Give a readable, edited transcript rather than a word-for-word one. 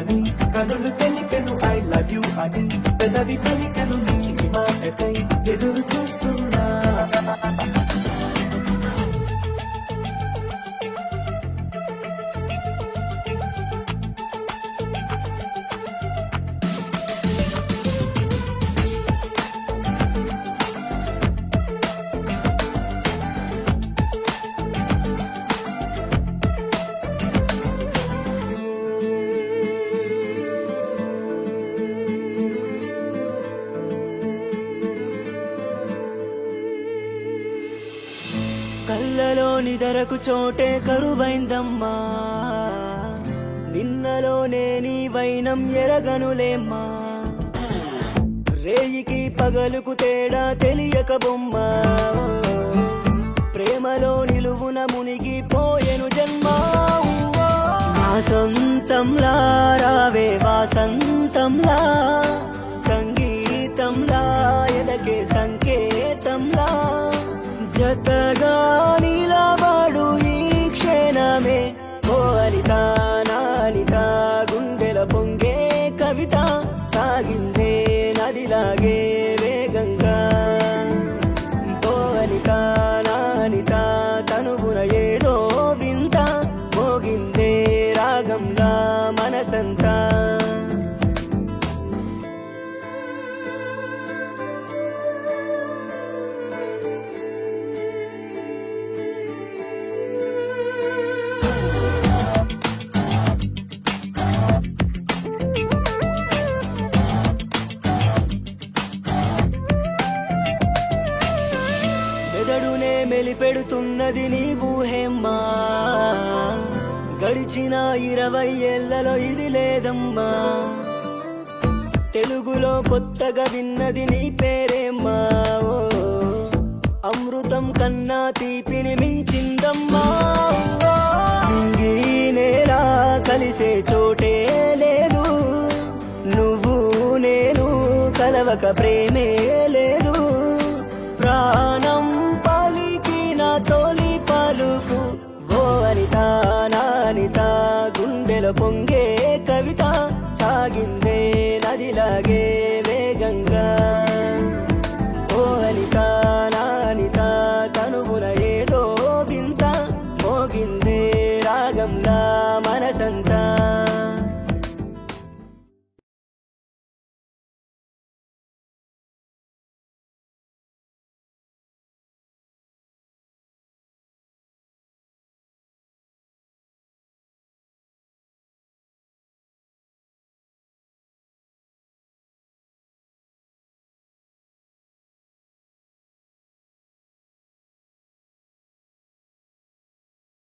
అని కనులు తెలిపెను I love you అని పెదవి పలికెను నీ మాటకై ఎదురు చూస్తున్నా కళ్ళలో నిదరకు చోటే కరువైందమ్మా నిన్నలోనే నీ వైనం ఎరగనులేమ్మా రేయికి పగలుకు తేడా తెలియక బొమ్మ ప్రేమలో నిలువున మునిగిపోయెను జన్మ వాసంతంలా రావే వాసంతంలా సంగీతంలా ఎదకే సంకేతంలా జతగా నిలబడు ఈ క్షణమే ఓ అనిత నానిత గుండెల పొంగే కవిత సాగిందే నదిలాగే వేగంగా ఓ అనిత నానిత తనుగున ఏదో వింత మోగిందే రాగంగా మనసంతా మెదడునే మెలిపెడుతున్నది నీ ఊహేమ్మా గడిచిన 20 ఏళ్లలో ఇది లేదమ్మా తెలుగులో కొత్తగా విన్నది నీ పేరేమ్మా ఓ అమృతం కన్నా తీపిని మించిందమ్మా ఈ నేల కలిసే చోటే లేదు నువ్వు నేను కలవక ప్రేమే లేదు ప్రాణం పలికిన తొలి పలుకు ఓ అనిత నానిత గుండెల పొంగే